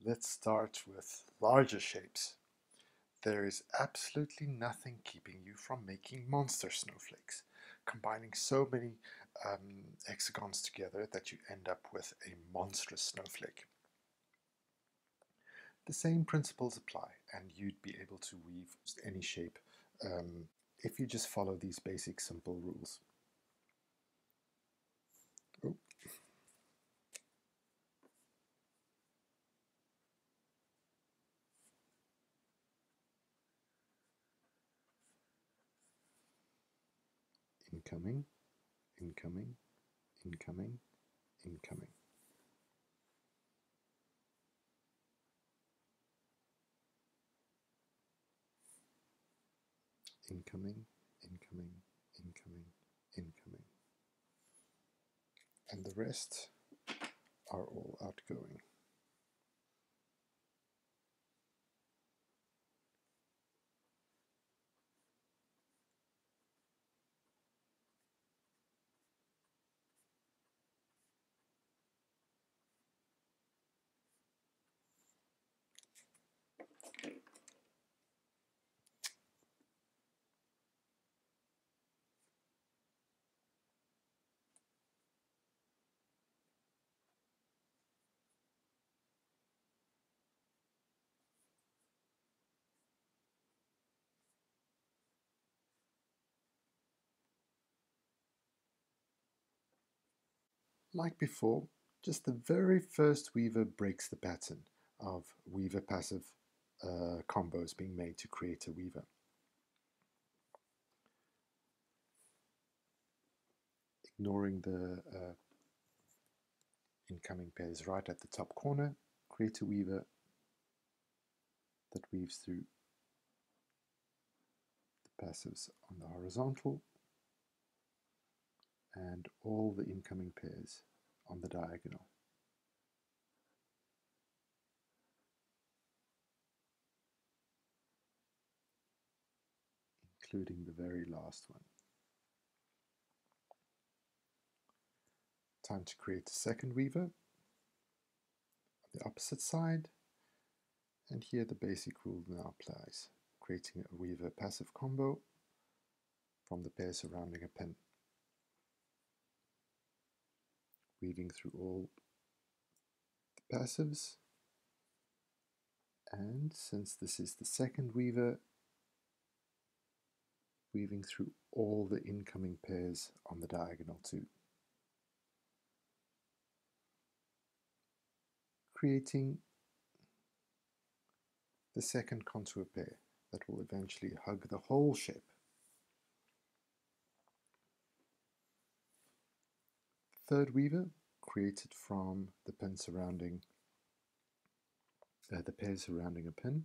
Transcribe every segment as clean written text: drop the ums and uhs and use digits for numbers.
Let's start with larger shapes. There is absolutely nothing keeping you from making monster snowflakes, combining so many hexagons together that you end up with a monstrous snowflake. The same principles apply, and you'd be able to weave any shape if you just follow these basic simple rules. Oh. Incoming, incoming, incoming, incoming. Incoming, incoming, incoming, incoming. And the rest are all outgoing. Like before, just the very first weaver breaks the pattern of weaver passive combos being made to create a weaver. Ignoring the incoming pairs right at the top corner, create a weaver that weaves through the passives on the horizontal and all the incoming pairs on the diagonal. Including the very last one. Time to create a second weaver on the opposite side, and here the basic rule now applies, creating a weaver passive combo from the pair surrounding a pin, weaving through all the passives, and since this is the second weaver, weaving through all the incoming pairs on the diagonal too, creating the second contour pair that will eventually hug the whole shape. Third weaver created from the pin surrounding the pairs surrounding a pin.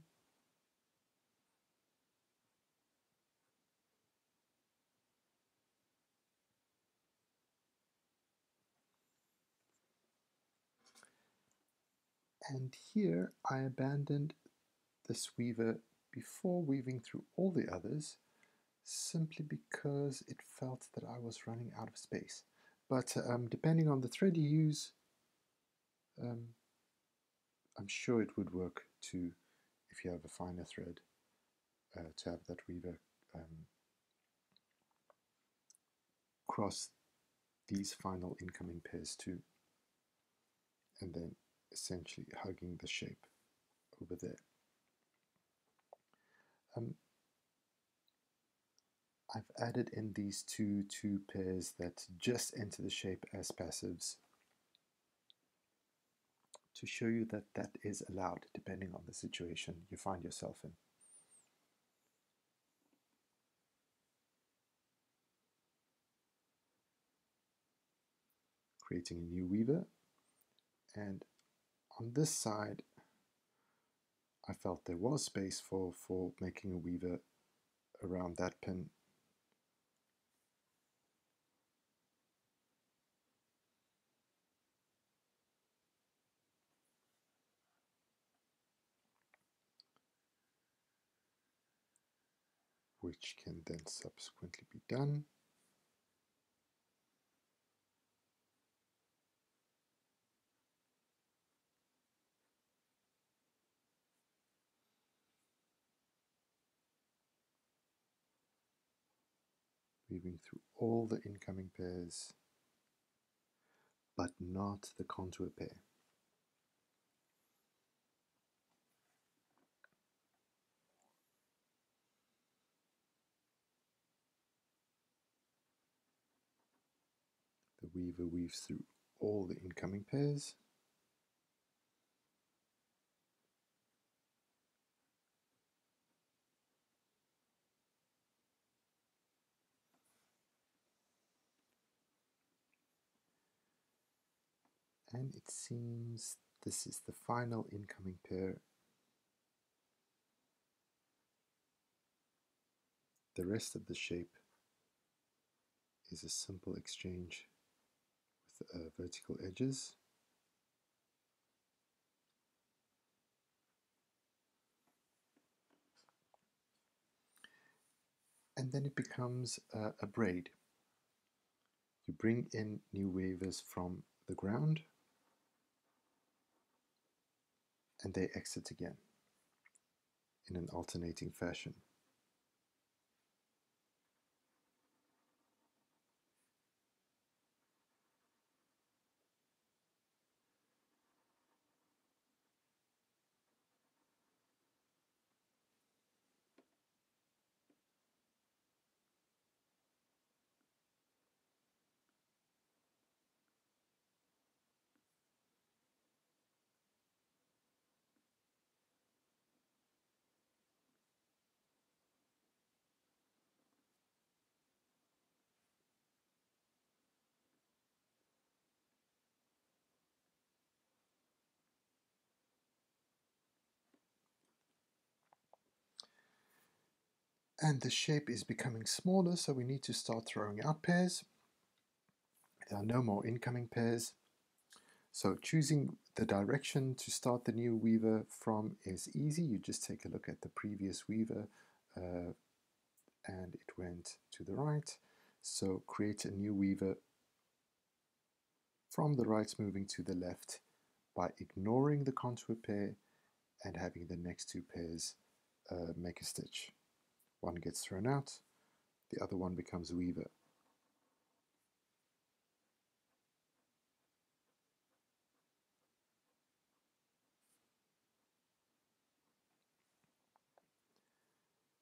And here I abandoned this weaver before weaving through all the others, simply because it felt that I was running out of space. But depending on the thread you use, I'm sure it would work too if you have a finer thread to have that weaver cross these final incoming pairs too, and then essentially hugging the shape over there. I've added in these two pairs that just enter the shape as passives to show you that that is allowed depending on the situation you find yourself in. Creating a new weaver, and on this side I felt there was space for making a weaver around that pin. Which can then subsequently be done. weaving through all the incoming pairs, but not the contour pair. The weaver weaves through all the incoming pairs, and it seems this is the final incoming pair. The rest of the shape is a simple exchange with vertical edges. And then it becomes a braid. You bring in new weavers from the ground and they exit again in an alternating fashion. And the shape is becoming smaller, so we need to start throwing out pairs. There are no more incoming pairs. So choosing the direction to start the new weaver from is easy. You just take a look at the previous weaver and it went to the right. So create a new weaver from the right moving to the left by ignoring the contour pair and having the next two pairs make a stitch. One gets thrown out, the other one becomes a weaver.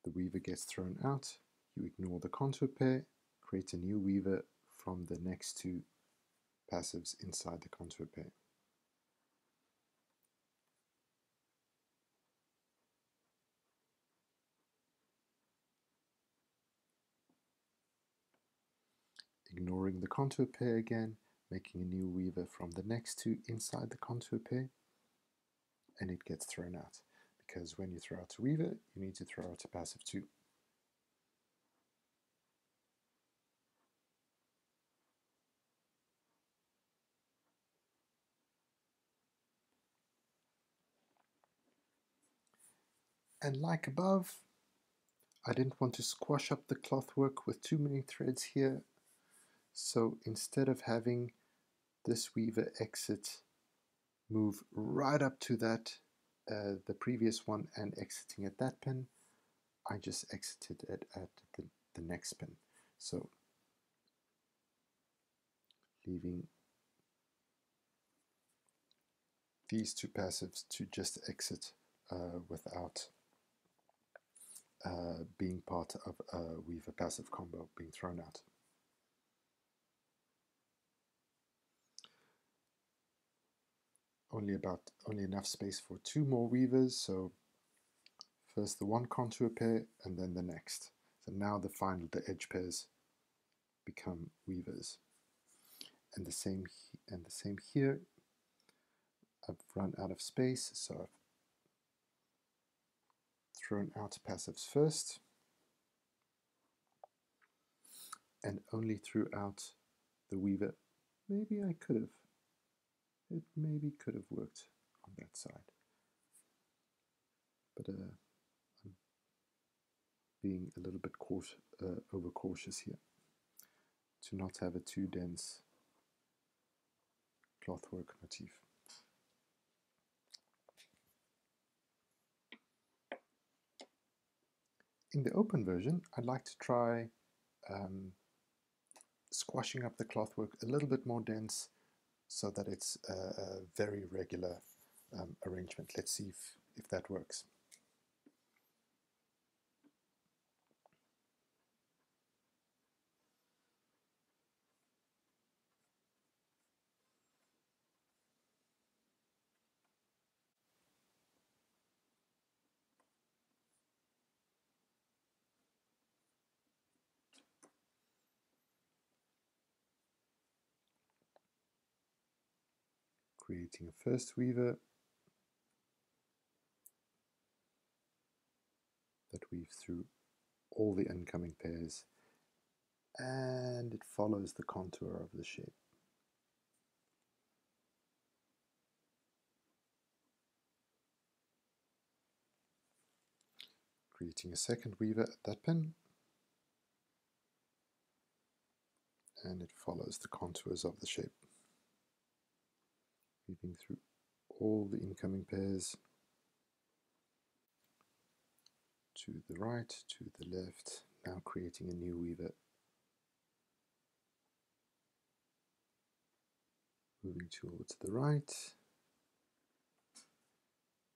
The weaver gets thrown out, you ignore the contour pair, create a new weaver from the next two passives inside the contour pair. Ignoring the contour pair again, making a new weaver from the next two inside the contour pair, and it gets thrown out. Because when you throw out a weaver, you need to throw out a passive too. And like above, I didn't want to squash up the cloth work with too many threads here. So instead of having this weaver exit move right up to that, the previous one, and exiting at that pin, I just exited it at the next pin. So leaving these two passives to just exit without being part of a weaver passive combo being thrown out. Only enough space for two more weavers, so first the one contour pair and then the next. So now the edge pairs become weavers. And the same here. I've run out of space, so I've thrown out passives first and only threw out the weaver. Maybe I could have. It maybe could have worked on that side. But I'm being a little bit overcautious here to not have a too dense clothwork motif. In the open version, I'd like to try squashing up the clothwork a little bit more dense so that it's a very regular arrangement. Let's see if that works. Creating a first weaver that weaves through all the incoming pairs, and it follows the contour of the shape. Creating a second weaver at that pin, and it follows the contours of the shape, weaving through all the incoming pairs, to the right, to the left, now creating a new weaver, moving towards the right,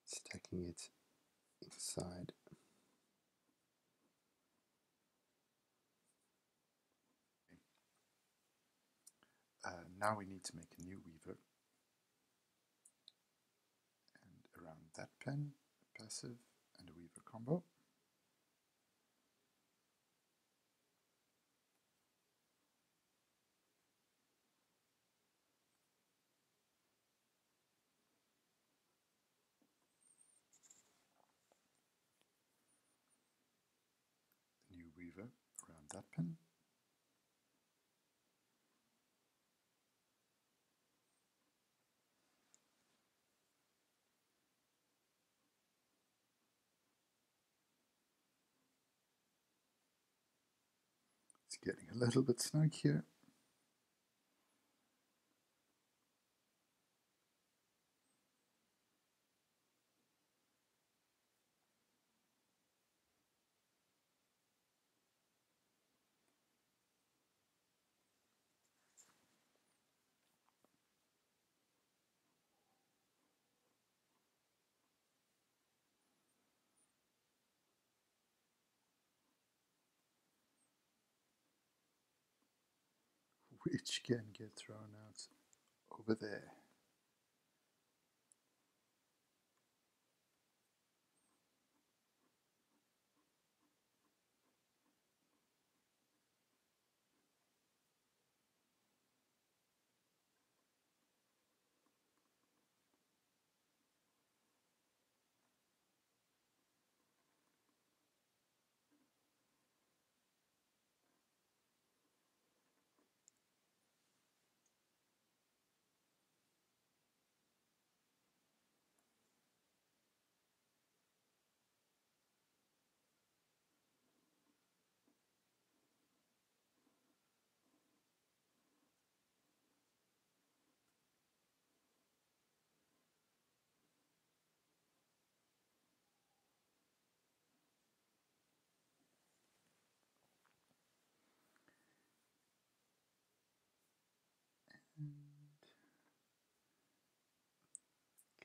stacking it inside. Now we need to make a new weaver, and around that pin, a passive and a weaver combo. New weaver around that pin. It's getting a little bit snug here. Which can get thrown out over there.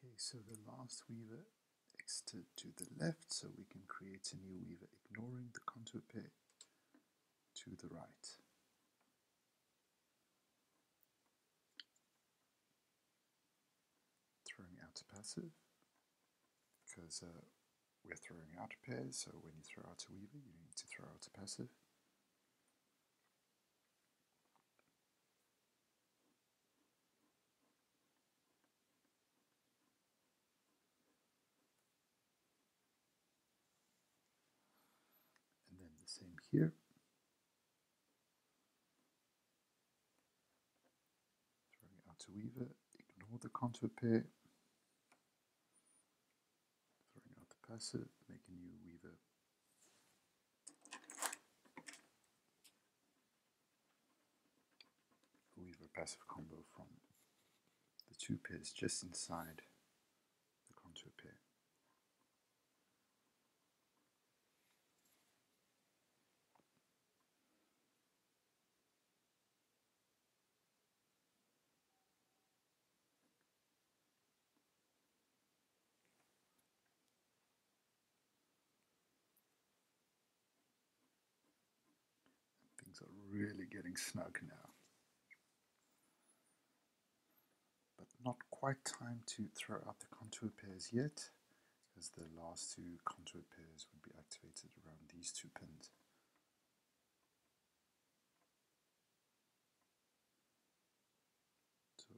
Okay, so the last weaver exited to the left, so we can create a new weaver, ignoring the contour pair to the right. Throwing out a passive, because we're throwing out pairs, so when you throw out a weaver, you need to throw out a passive. And then the same here. Throwing out a weaver, ignore the contour pair. Throwing out the passive, make a new weaver. Weaver passive combo from the two pairs just inside the contour pair. are really getting snug now. But not quite time to throw out the contour pairs yet, as the last two contour pairs would be activated around these two pins. So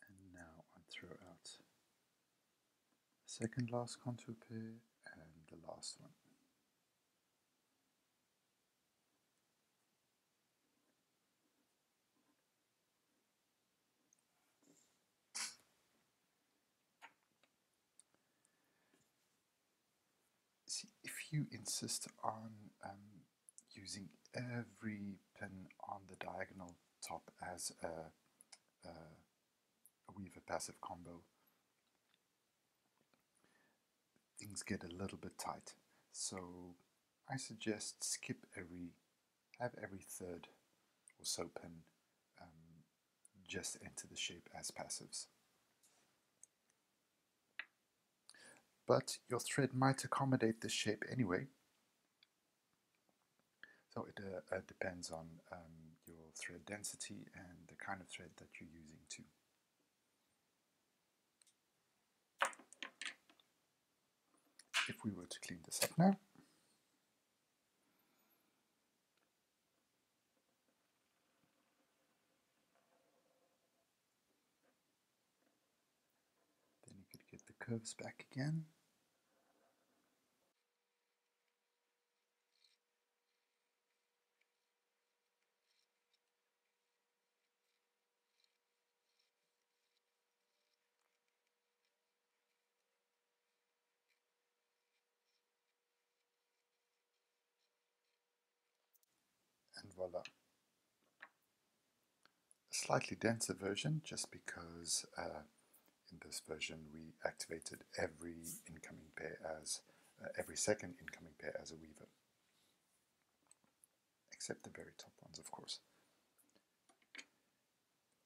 and now I throw out the second last contour pair and the last one. See, if you insist on using every pin on the diagonal top as a weaver passive combo, things get a little bit tight. So I suggest have every third or so pin just enter the shape as passives. But your thread might accommodate this shape anyway. So it depends on your thread density and the kind of thread that you're using too. If we were to clean this up now, then you could get the curves back again. And voila. A slightly denser version, just because in this version we activated every incoming pair as every second incoming pair as a weaver, except the very top ones, of course.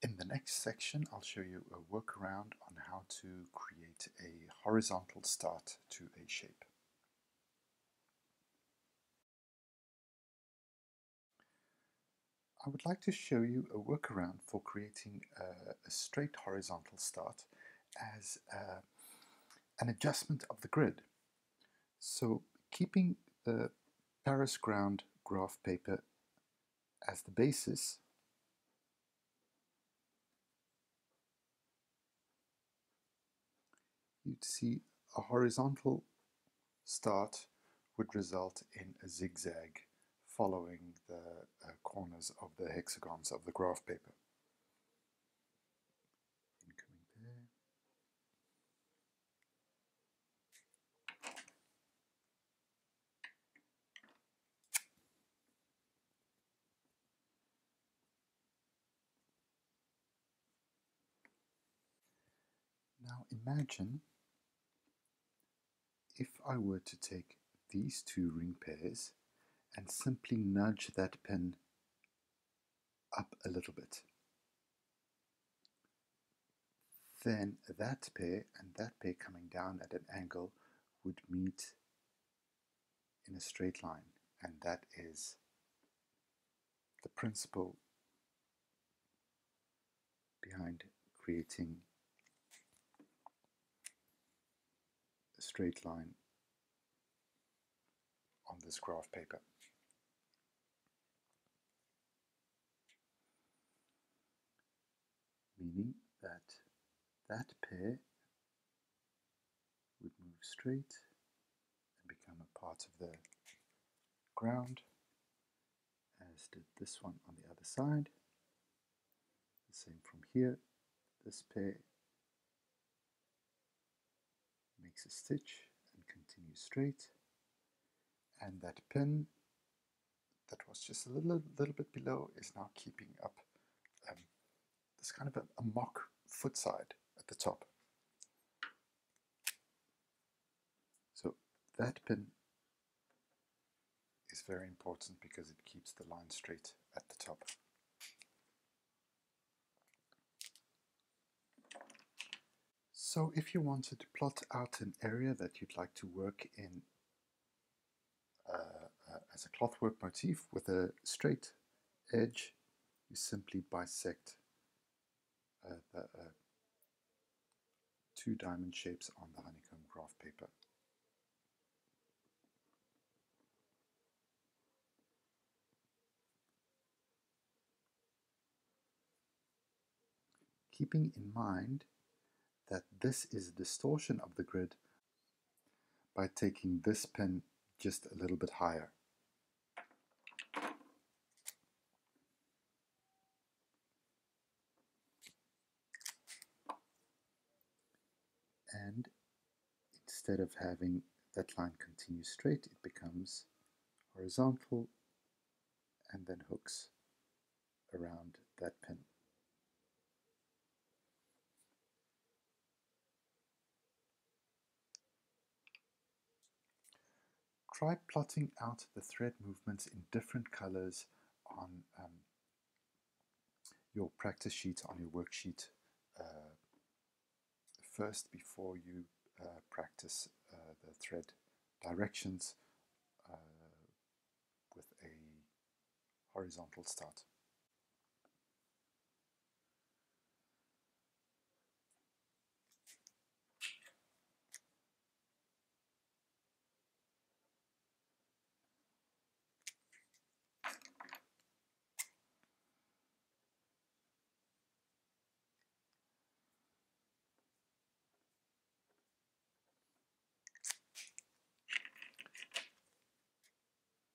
In the next section, I'll show you a workaround on how to create a horizontal start to a shape. I would like to show you a workaround for creating a straight horizontal start as an adjustment of the grid. So keeping the Paris ground graph paper as the basis, you'd see a horizontal start would result in a zigzag following the corners of the hexagons of the graph paper. Incoming pair. Now imagine if I were to take these two ring pairs and simply nudge that pin up a little bit. Then that pair and that pair coming down at an angle would meet in a straight line, and that is the principle behind creating a straight line on this graph paper. Meaning that that pair would move straight and become a part of the ground, as did this one on the other side. The same from here. This pair makes a stitch and continues straight, and that pin that was just a little bit below is now keeping up this kind of a mock foot side at the top. So that pin is very important because it keeps the line straight at the top. So if you wanted to plot out an area that you'd like to work in as a clothwork motif with a straight edge, you simply bisect the two diamond shapes on the honeycomb graph paper. Keeping in mind that this is a distortion of the grid by taking this pin just a little bit higher. And instead of having that line continue straight, it becomes horizontal and then hooks around that pin. Try plotting out the thread movements in different colors on your practice sheet, on your worksheet first before you practice the thread directions with a horizontal start.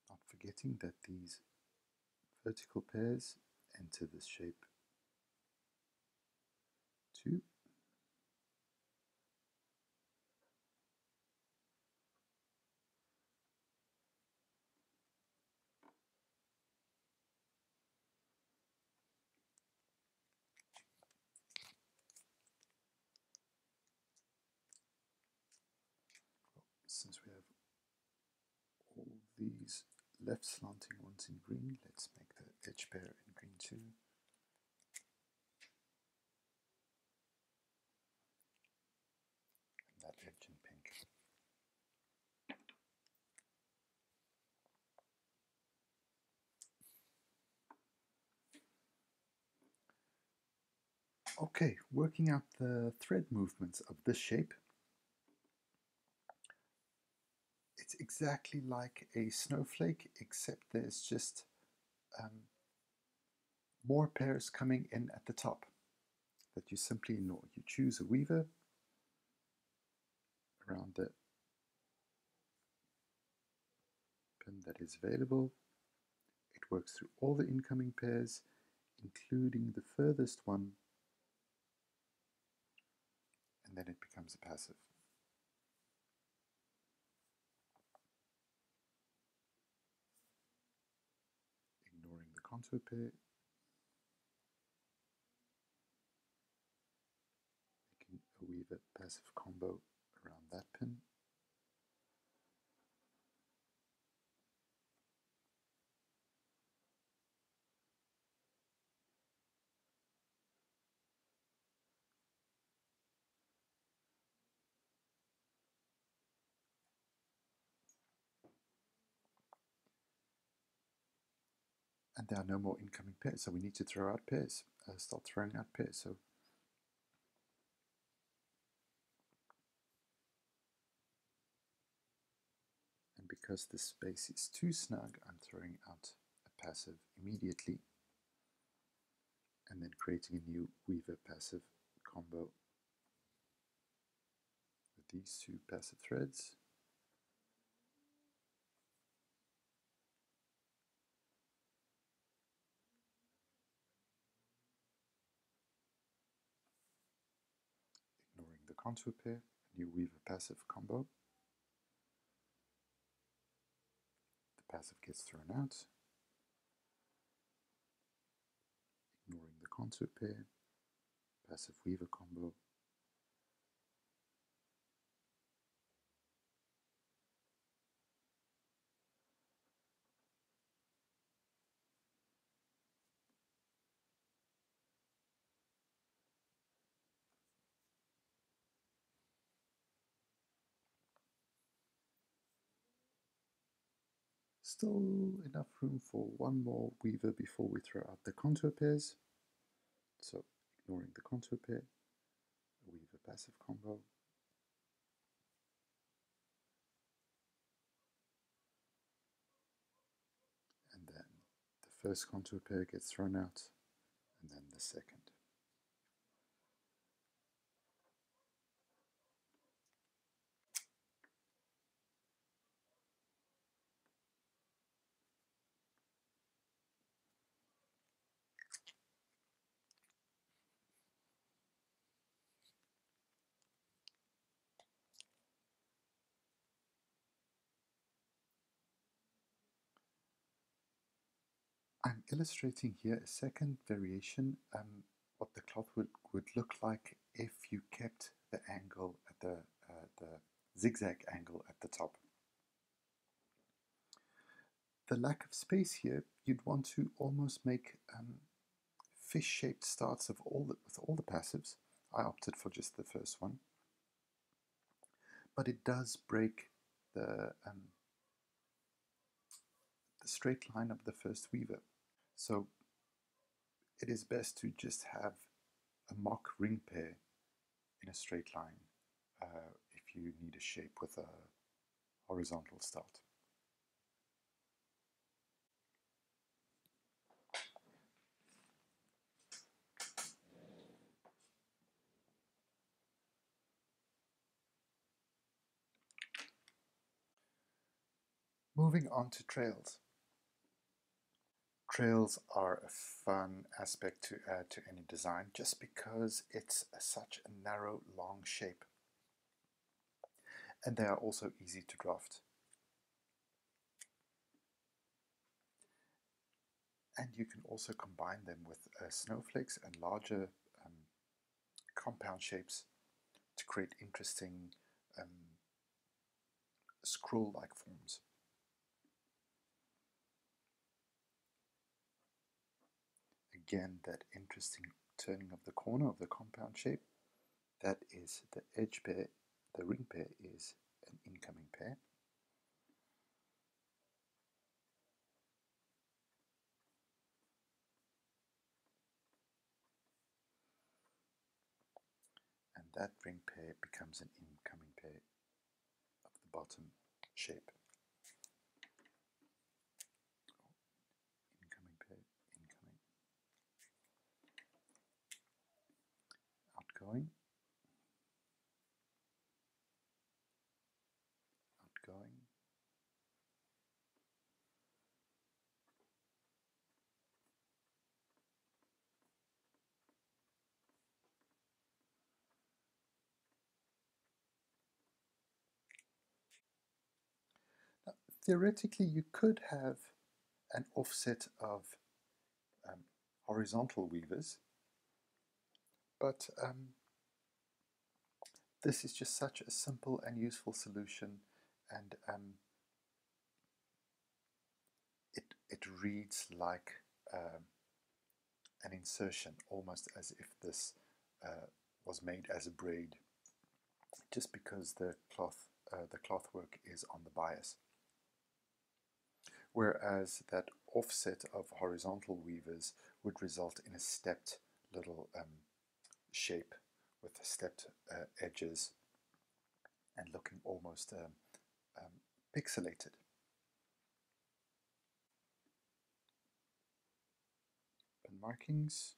Not forgetting that these vertical pairs enter this shape too. Since we have all these left slanting ones in green, let's make the edge pair in green too. And that edge in pink. Okay, working out the thread movements of this shape. It's exactly like a snowflake, except there's just more pairs coming in at the top that you simply ignore. You choose a weaver around the pin that is available. It works through all the incoming pairs, including the furthest one, and then it becomes a passive. Ignoring the contour pair, making a weaver passive combo around that pin. And there are no more incoming pairs, so we need to throw out pairs, start throwing out pairs. So and because this space is too snug, I'm throwing out a passive immediately and then creating a new weaver passive combo with these two passive threads. Ignoring the contour pair, a new weaver passive combo. The passive gets thrown out. Ignoring the contour pair, passive weaver combo. Still enough room for one more weaver before we throw out the contour pairs. So ignoring the contour pair, a weaver passive combo. And then the first contour pair gets thrown out, and then the second. I'm illustrating here a second variation, what the cloth would look like if you kept the angle at the zigzag angle at the top. The lack of space here, you'd want to almost make fish-shaped starts with all the passives. I opted for just the first one, but it does break the straight line of the first weaver. So it is best to just have a mock ring pair in a straight line if you need a shape with a horizontal start. Moving on to trails. Trails are a fun aspect to add to any design just because it's such a narrow, long shape. And they are also easy to draft. And you can also combine them with snowflakes and larger compound shapes to create interesting scroll-like forms. Again, that interesting turning of the corner of the compound shape, that is the edge pair. The ring pair is an incoming pair. And that ring pair becomes an incoming pair of the bottom shape. Incoming pair, incoming. Outgoing. Outgoing. Now, theoretically, you could have an offset of horizontal weavers, but this is just such a simple and useful solution, and it reads like an insertion, almost as if this was made as a braid, just because the cloth work is on the bias. Whereas that offset of horizontal weavers would result in a stepped little shape with stepped edges and looking almost pixelated. Pen markings.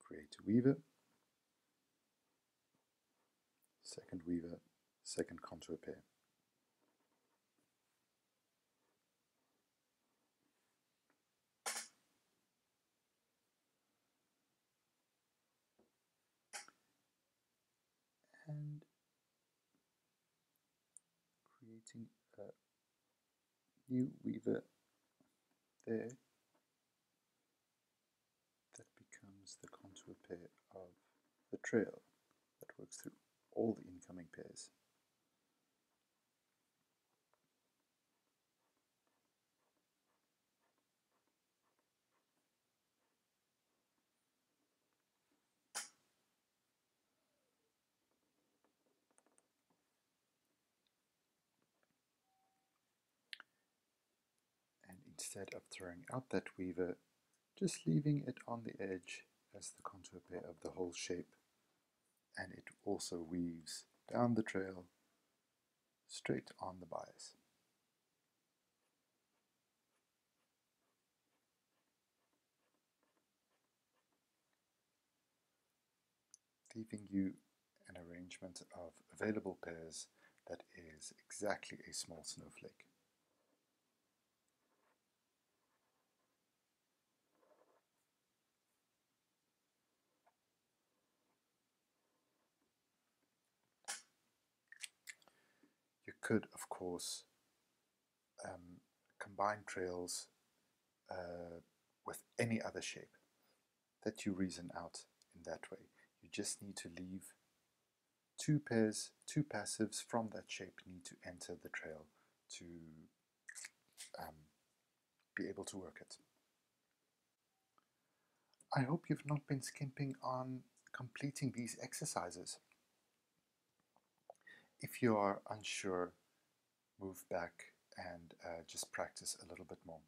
Create a weaver. Second weaver, second contour pair. And creating a new weaver there that becomes the contour pair of the trail that works through all the incoming pairs. instead of throwing out that weaver, just leaving it on the edge as the contour pair of the whole shape, and it also weaves down the trail straight on the bias. Leaving you an arrangement of available pairs that is exactly a small snowflake. You could, of course, combine trails with any other shape that you reason out in that way. You just need to leave two pairs, two passives from that shape need to enter the trail to be able to work it. I hope you've not been skimping on completing these exercises. If you are unsure, move back and just practice a little bit more.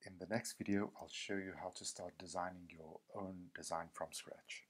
In the next video, I'll show you how to start designing your own design from scratch.